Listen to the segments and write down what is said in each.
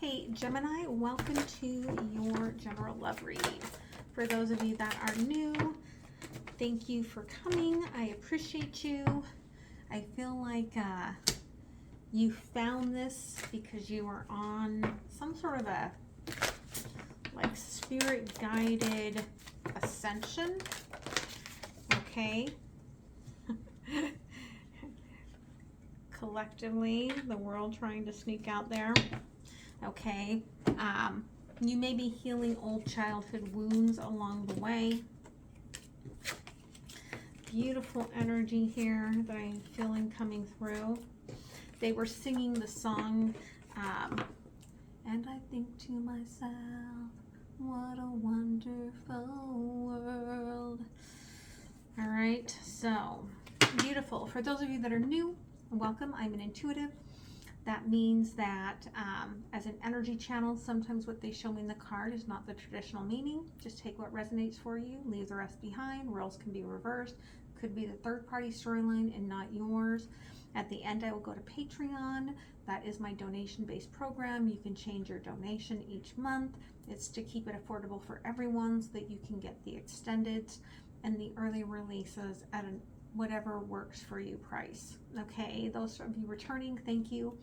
Hey Gemini, welcome to your general love reading. For those of you that are new, thank you for coming. I appreciate you. I feel like you found this because you were on some sort of a like spirit guided ascension. Okay. Collectively, the world trying to sneak out there. Okay. You may be healing old childhood wounds along the way. Beautiful energy here that I'm feeling coming through. They were singing the song, and I think to myself, what a wonderful world. All right, so beautiful. For those of you that are new, welcome. I'm an intuitive. That means that as an energy channel, sometimes what they show me in the card is not the traditional meaning. Just take what resonates for you, leave the rest behind. Roles can be reversed. Could be the third-party storyline and not yours. At the end, I will go to Patreon. That is my donation-based program. You can change your donation each month. It's to keep it affordable for everyone so that you can get the extended and the early releases at whatever works for you price. Okay, those of you returning, thank you.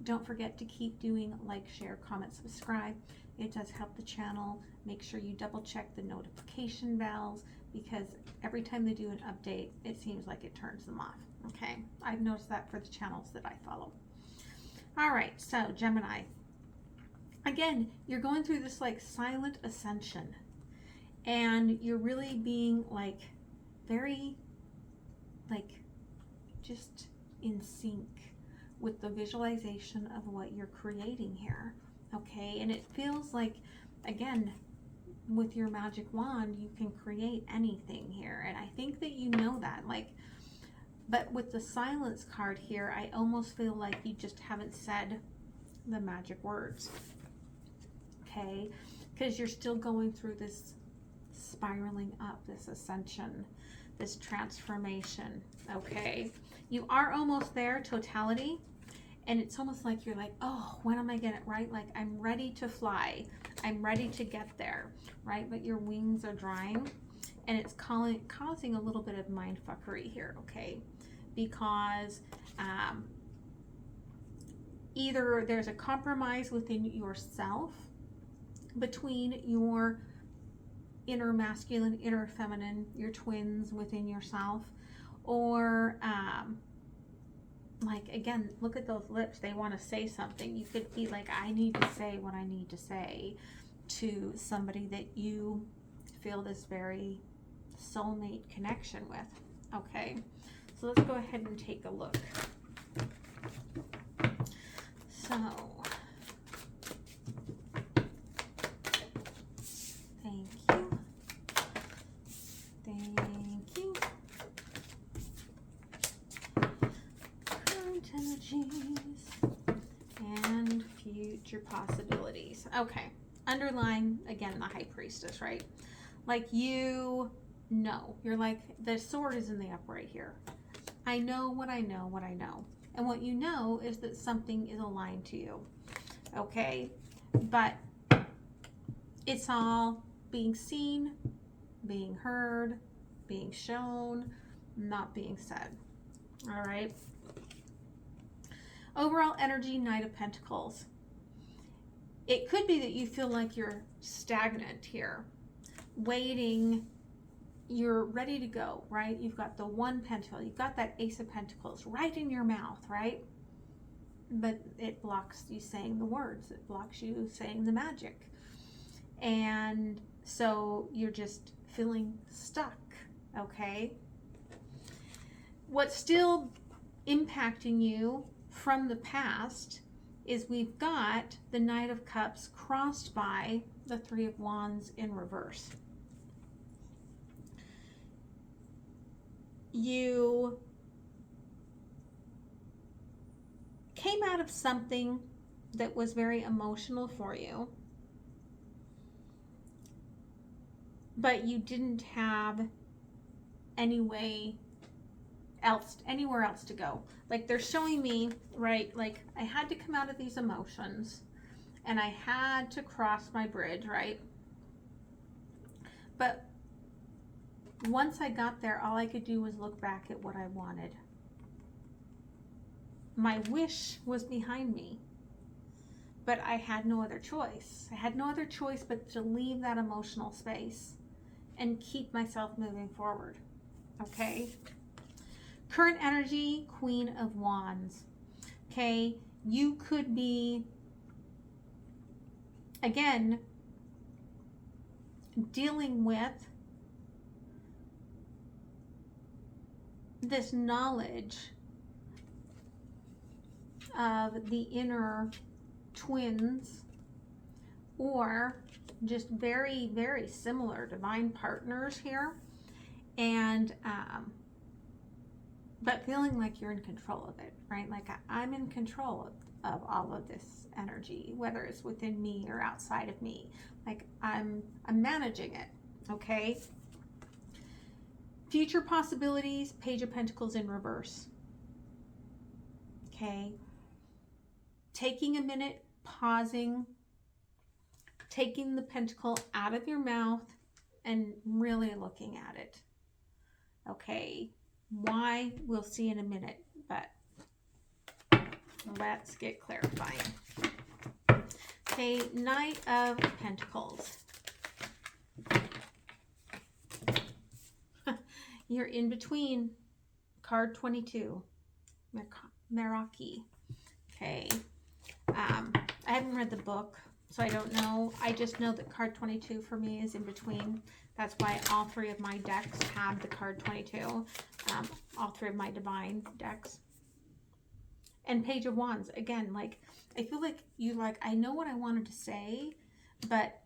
Don't forget to keep doing like, share, comment, subscribe. It does help the channel. Make sure you double check the notification bells because every time they do an update, it seems like it turns them off. Okay, I've noticed that for the channels that I follow. All right, so Gemini, again, you're going through this like silent ascension and you're really being like very like just in sync with the visualization of what you're creating here. Okay, and it feels like, again, with your magic wand, you can create anything here, and I think that you know that, like, but with the silence card here, I almost feel like you just haven't said the magic words. Okay, because you're still going through this spiraling up, this ascension, this transformation. Okay, you are almost there, totality, and it's almost like you're like, oh, when am I getting it right? Like, I'm ready to fly, I'm ready to get there, right? But your wings are drying, and it's causing a little bit of mind fuckery here. Okay, because either there's a compromise within yourself between your inner masculine, inner feminine, your twins within yourself, or like, again, look at those lips, they want to say something. You could be like, I need to say what I need to say to somebody that you feel this very soulmate connection with. Okay, so let's go ahead and take a look. So thank you. Current energies and future possibilities. Okay, underline again the High Priestess, right? Like, you know, you're like, the sword is in the upright here. I know what I know, what I know. And what you know is that something is aligned to you. Okay, but it's all being seen, being heard, being shown, not being said. All right. Overall energy, Knight of Pentacles. It could be that you feel like you're stagnant here, waiting. You're ready to go, right? You've got the one pentacle, you've got that Ace of Pentacles right in your mouth, right? But it blocks you saying the words, it blocks you saying the magic. And so you're just feeling stuck. Okay, what's still impacting you from the past is we've got the Knight of Cups crossed by the Three of Wands in reverse. You came out of something that was very emotional for you, but you didn't have anywhere else to go. Like, they're showing me, right, like, I had to come out of these emotions and I had to cross my bridge, right? But once I got there, all I could do was look back at what I wanted. My wish was behind me, but I had no other choice. I had no other choice but to leave that emotional space and keep myself moving forward. Okay? Current energy, Queen of Wands. Okay? You could be, again, dealing with this knowledge of the inner twins, or just very, very similar divine partners here, and but feeling like you're in control of it, right? Like I'm in control of all of this energy, whether it's within me or outside of me. Like I'm managing it. Okay. Future possibilities, Page of Pentacles in reverse. Okay. Taking a minute, pausing, taking the pentacle out of your mouth and really looking at it. Okay. Why? We'll see in a minute, but let's get clarifying. Okay, Knight of Pentacles. You're in between. Card 22. Meraki. Okay. I haven't read the book, so I don't know. I just know that card 22 for me is in between. That's why all three of my decks have the card 22. All three of my divine decks. And Page of Wands. Again, like, I feel like I know what I wanted to say, but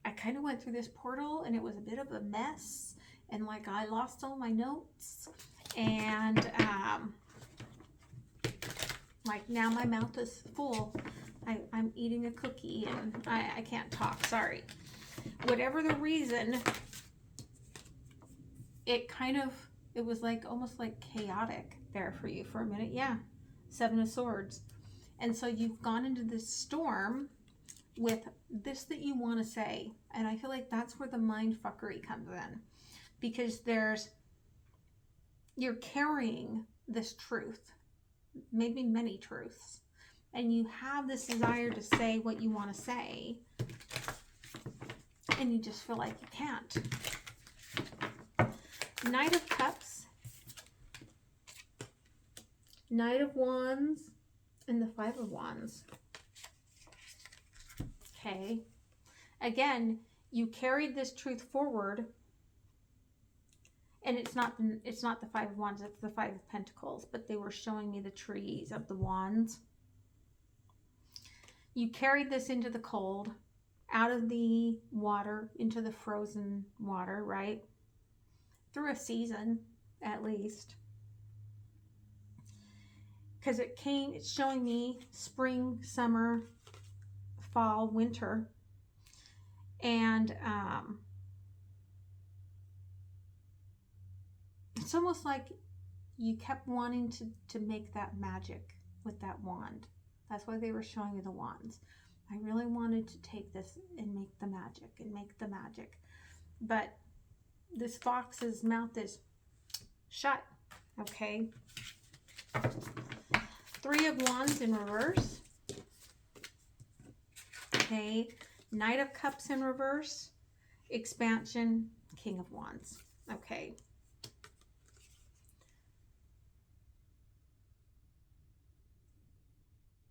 I kind of went through this portal and it was a bit of a mess. And like, I lost all my notes. And like, now my mouth is full. I'm eating a cookie and I can't talk. Sorry. Whatever the reason, it was like almost like chaotic there for you for a minute. Yeah. 7 of Swords. And so you've gone into this storm with this that you want to say. And I feel like that's where the mind fuckery comes in. Because you're carrying this truth. Maybe many truths. And you have this desire to say what you want to say. And you just feel like you can't. Knight of Cups. Knight of Wands. And the 5 of Wands. Okay. Again, you carried this truth forward. And it's not the 5 of Wands, it's the 5 of Pentacles. But they were showing me the trees of the wands. You carried this into the cold, out of the water, into the frozen water, right? Through a season, at least. Because it's showing me spring, summer, fall, winter. And it's almost like you kept wanting to make that magic with that wand. That's why they were showing me the wands. I really wanted to take this and make the magic. But this fox's mouth is shut. Okay. 3 of Wands in reverse. Okay. Knight of Cups in reverse. Expansion. King of Wands. Okay.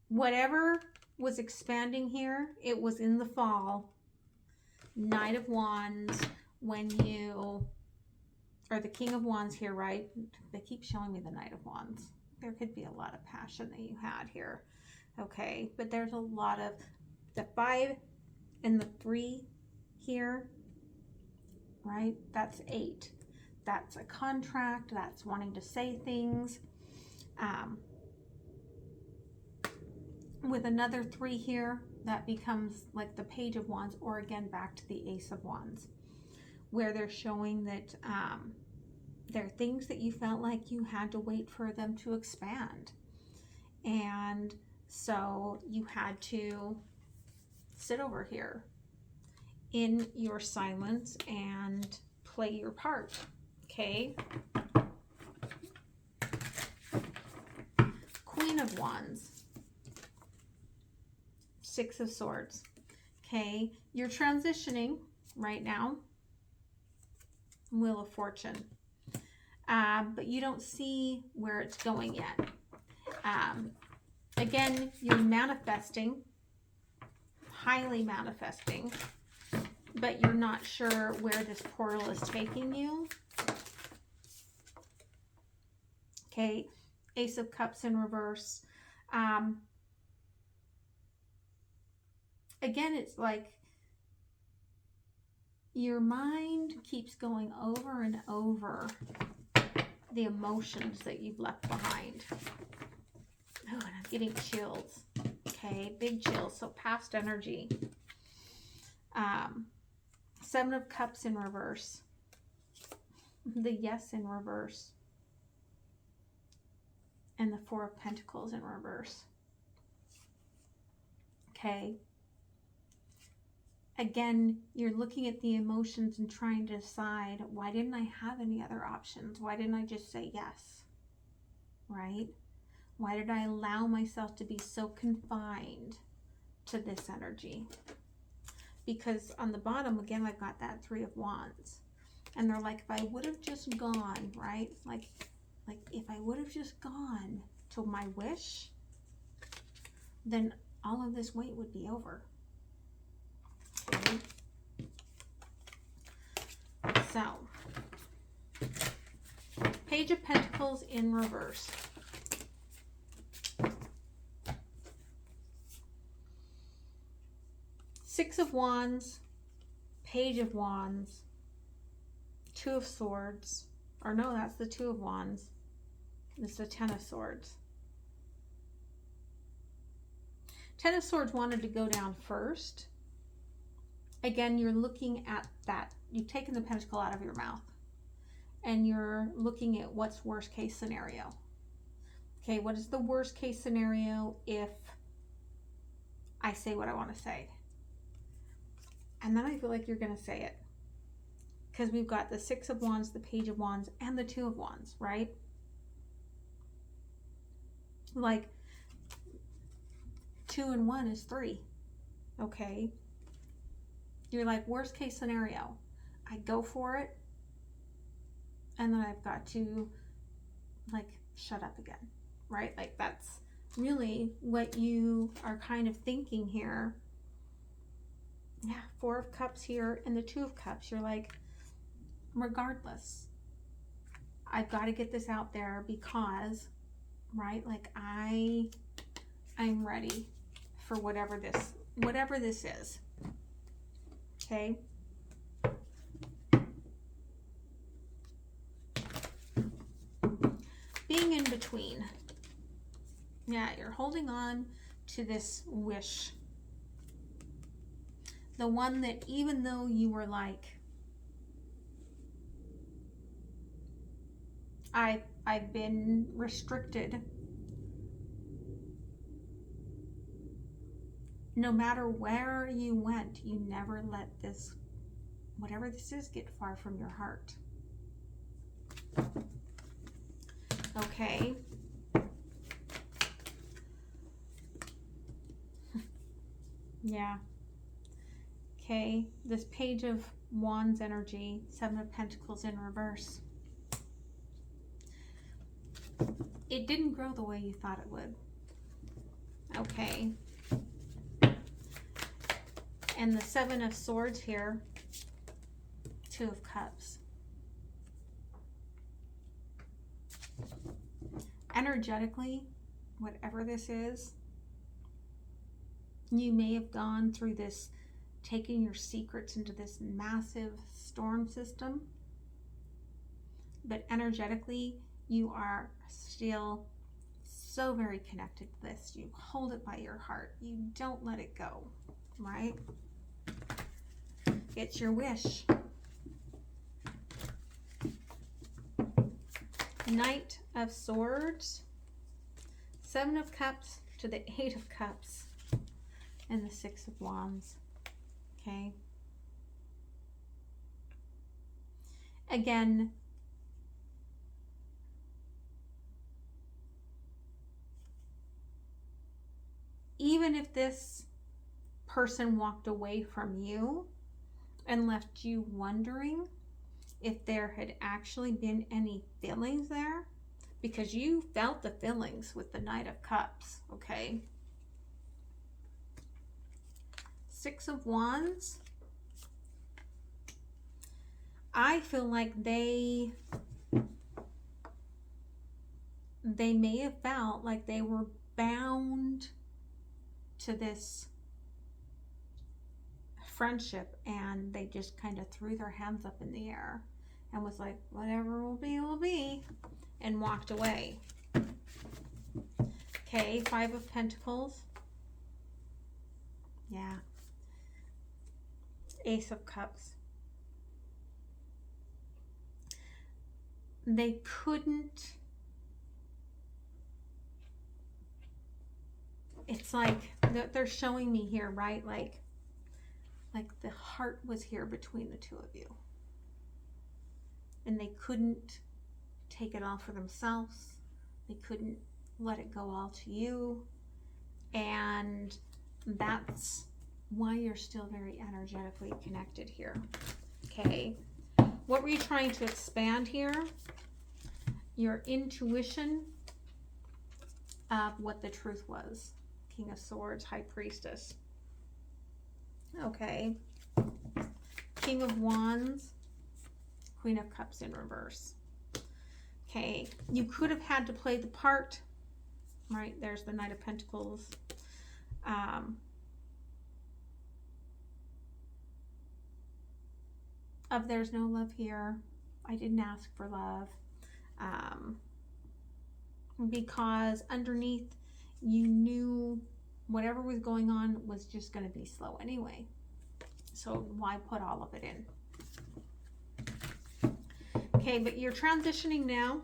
Whatever was expanding here, it was in the fall. Knight of Wands, when you, or the King of Wands here, right? They keep showing me the Knight of Wands. There could be a lot of passion that you had here. Okay, but there's a lot of the 5 and the 3 here, right? That's 8. That's a contract. That's wanting to say things. With another 3 here, that becomes like the Page of Wands, or again back to the Ace of Wands, where they're showing that there are things that you felt like you had to wait for them to expand. And so you had to sit over here in your silence and play your part, okay? Queen of Wands, Six of Swords, okay? You're transitioning right now. Wheel of Fortune. But you don't see where it's going yet. Again, you're manifesting, highly manifesting, but you're not sure where this portal is taking you. Okay, Ace of Cups in reverse. Again, it's like your mind keeps going over and over the emotions that you've left behind. Oh, and I'm getting chills. Okay, big chills. So past energy. Seven of Cups in reverse. The Yes in reverse. And the Four of Pentacles in reverse. Okay. Again, you're looking at the emotions and trying to decide, why didn't I have any other options? Why didn't I just say yes? Right? Why did I allow myself to be so confined to this energy? Because on the bottom, again, I've got that Three of Wands. And they're like, if I would have just gone, right? Like if I would have just gone to my wish, then all of this weight would be over. Okay. So, Page of Pentacles in reverse. Six of Wands, Page of Wands, Two of Swords, or no, that's the Two of Wands. It's the Ten of Swords. Ten of Swords wanted to go down first. Again, you're looking at that. You've taken the pentacle out of your mouth and you're looking at what's worst case scenario. Okay, what is the worst case scenario if I say what I want to say? And then I feel like you're going to say it. Because we've got the Six of Wands, the Page of Wands, and the Two of Wands, right? Like, 2 and 1 is 3. Okay? You're like, worst case scenario. I go for it. And then I've got to, like, shut up again. Right? Like, that's really what you are kind of thinking here. Yeah, Four of Cups here and the Two of Cups. You're like, regardless, I've got to get this out there because, right, like I'm ready for whatever this is. Okay. Being in between. Yeah, you're holding on to this wish. The one that even though you were like, I've been restricted. No matter where you went, you never let this, whatever this is, get far from your heart. Okay. Yeah. Okay. This Page of Wands energy, Seven of Pentacles in reverse. It didn't grow the way you thought it would. Okay. And the Seven of Swords here, Two of Cups. Energetically, whatever this is, you may have gone through this, taking your secrets into this massive storm system, but energetically, you are still so very connected to this. You hold it by your heart. You don't let it go, right? It's your wish. Knight of Swords, Seven of Cups to the Eight of Cups. and the Six of Wands. Okay. Again, even if this person walked away from you and left you wondering if there had actually been any feelings there, because you felt the feelings with the Knight of Cups, okay? Six of Wands. I feel like they may have felt like they were bound to this friendship, and they just kind of threw their hands up in the air and was like, whatever will be, and walked away. Okay, Five of Pentacles. Yeah. Ace of Cups. They couldn't, it's like they're showing me here, right? Like the heart was here between the two of you, and they couldn't take it all for themselves. They couldn't let it go all to you, and that's why you're still very energetically connected here. Okay, what were you trying to expand here? Your intuition of what the truth was. King of Swords, High Priestess. Okay. King of Wands, Queen of Cups in reverse. Okay, you could have had to play the part, right? There's the Knight of Pentacles. Of there's no love here. I didn't ask for love. Because underneath you knew whatever was going on was just going to be slow anyway. So why put all of it in? Okay, but you're transitioning now.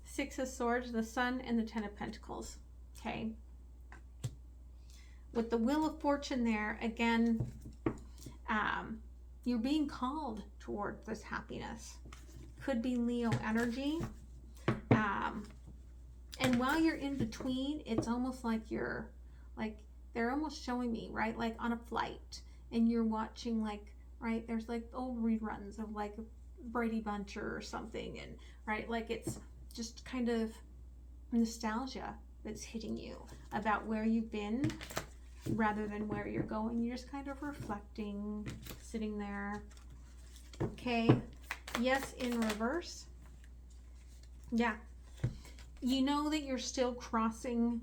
Six of Swords, the Sun, and the Ten of Pentacles. Okay. With the Wheel of Fortune there, again, you're being called towards this happiness. Could be Leo energy. And while you're in between, it's almost like you're, like, they're almost showing me, right? Like on a flight, and you're watching, like, right? There's like old reruns of like Brady Bunch or something, and right? Like it's just kind of nostalgia that's hitting you about where you've been rather than where you're going. You're just kind of reflecting, sitting there. Okay. Yes, in reverse. Yeah. You know that you're still crossing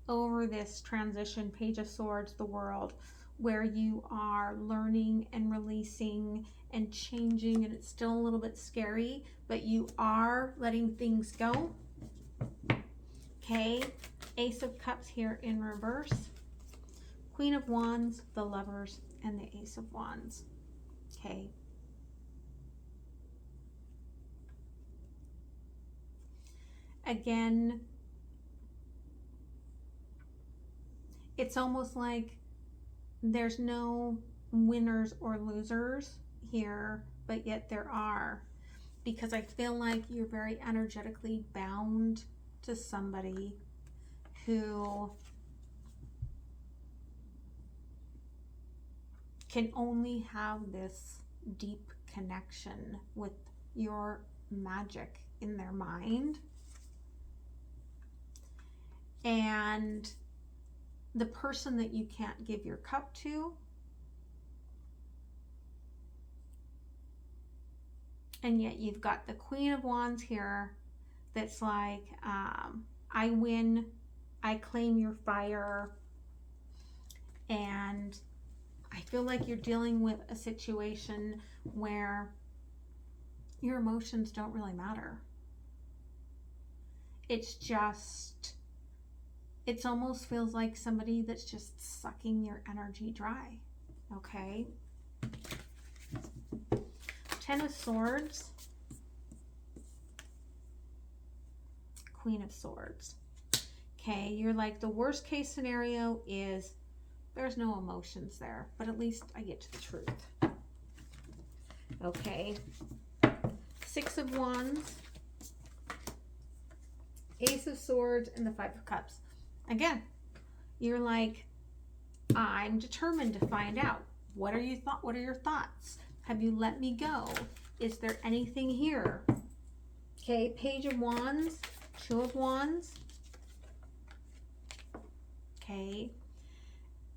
over this transition, Page of Swords, the world, where you are learning and releasing and changing, and it's still a little bit scary, but you are letting things go. Okay. Ace of Cups here in reverse. Queen of Wands, the Lovers, and the Ace of Wands. Okay. Again, it's almost like there's no winners or losers here, but yet there are, because I feel like you're very energetically bound to somebody who can only have this deep connection with your magic in their mind. And the person that you can't give your cup to, and yet you've got the Queen of Wands here that's like, I win, I claim your fire, and I feel like you're dealing with a situation where your emotions don't really matter. It's just, it almost feels like somebody that's just sucking your energy dry. Okay. Ten of Swords. Queen of Swords. Okay, you're like, the worst case scenario is there's no emotions there, but at least I get to the truth. Okay, 6 of Wands, Ace of Swords, and the 5 of Cups. Again, you're like, I'm determined to find out. What are your thoughts? Have you let me go? Is there anything here? Okay, Page of Wands, 2 of Wands. Okay,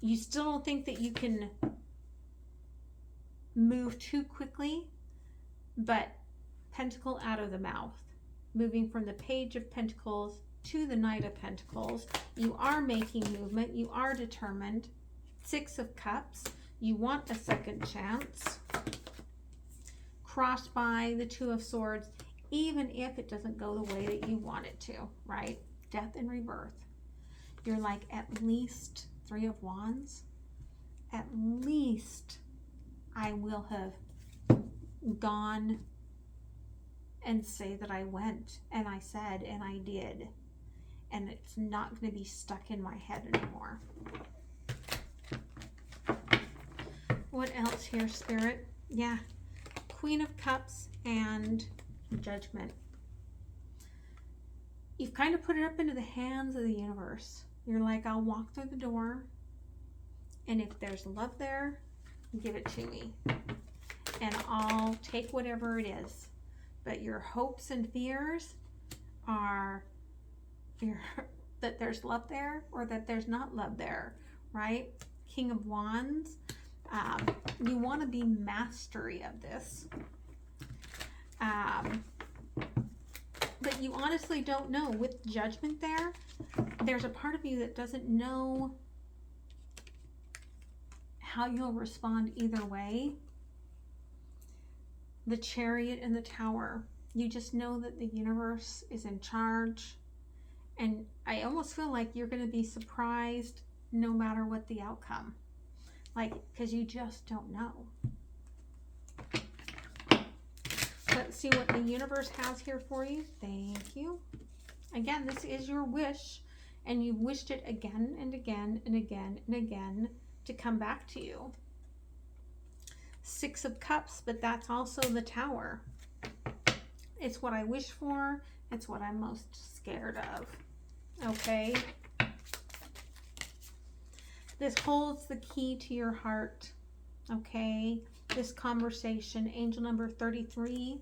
you still don't think that you can move too quickly, but Pentacle out of the mouth, moving from the Page of Pentacles to the Knight of Pentacles. You are making movement. You are determined. 6 of Cups. You want a second chance. Crossed by the 2 of Swords, even if it doesn't go the way that you want it to, right? Death and rebirth. You're like, at least 3 of Wands. At least I will have gone and say that I went and I said and I did. And it's not going to be stuck in my head anymore. What else here, Spirit? Yeah. Queen of Cups and Judgment. You've kind of put it up into the hands of the universe. You're like, I'll walk through the door, and if there's love there, give it to me. And I'll take whatever it is. But your hopes and fears are that there's love there or that there's not love there, right? King of Wands. You want to be mastery of this. But you honestly don't know. With Judgment there, there's a part of you that doesn't know how you'll respond either way. The Chariot and the Tower. You just know that the universe is in charge. And I almost feel like you're going to be surprised no matter what the outcome. Like, because you just don't know. Let's see what the universe has here for you. Thank you. Again, this is your wish, and you've wished it again and again and again and again to come back to you. 6 of Cups, but that's also the Tower. It's what I wish for. It's what I'm most scared of. Okay? This holds the key to your heart. Okay? This conversation, angel number 33.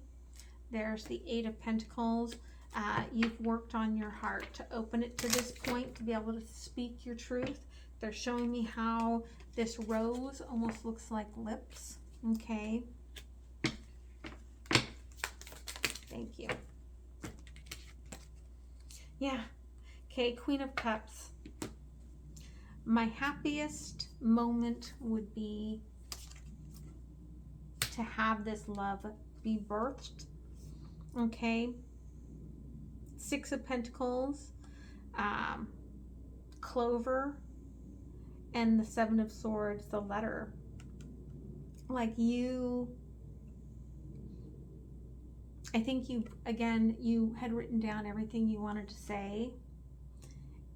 There's the 8 of Pentacles. You've worked on your heart to open it to this point, to be able to speak your truth. They're showing me how this rose almost looks like lips. Okay. Thank you. Yeah. Okay, Queen of Cups. My happiest moment would be to have this love be birthed. Okay. 6 of Pentacles, Clover, and the 7 of Swords, the letter. Like I think you had written down everything you wanted to say,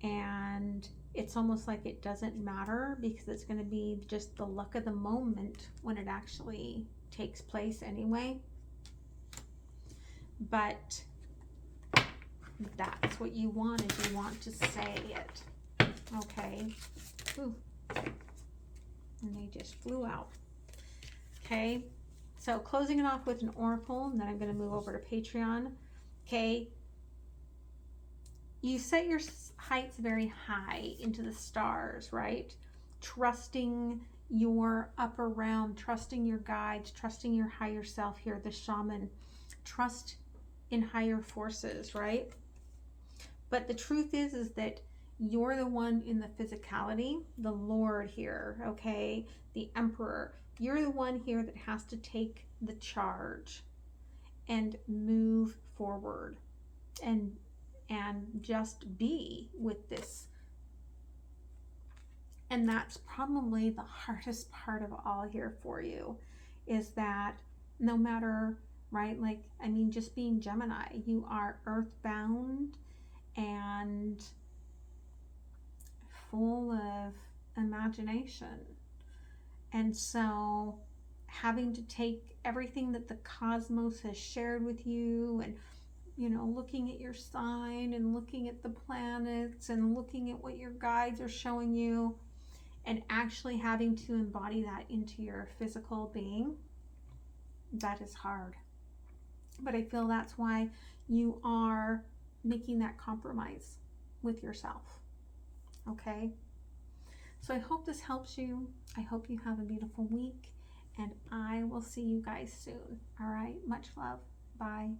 and it's almost like it doesn't matter because it's going to be just the luck of the moment when it actually takes place anyway. But that's what you want, is you want to say it. Okay. Ooh. And they just flew out. Okay. So closing it off with an oracle, and then I'm going to move over to Patreon. Okay. You set your heights very high into the stars, right? Trusting your upper realm, trusting your guides, trusting your higher self here, the shaman. Trust in higher forces, right? But the truth is that you're the one in the physicality, the Lord here, okay? The Emperor. You're the one here that has to take the charge and move forward and just be with this. And that's probably the hardest part of all here for you, is that no matter, right, like, I mean, just being Gemini, you are earthbound, and full of imagination. And so having to take everything that the cosmos has shared with you, and looking at your sign and looking at the planets and looking at what your guides are showing you, and actually having to embody that into your physical being, that is hard. But I feel that's why you are making that compromise with yourself. Okay? So I hope this helps you. I hope you have a beautiful week, and I will see you guys soon. All right? Much love. Bye.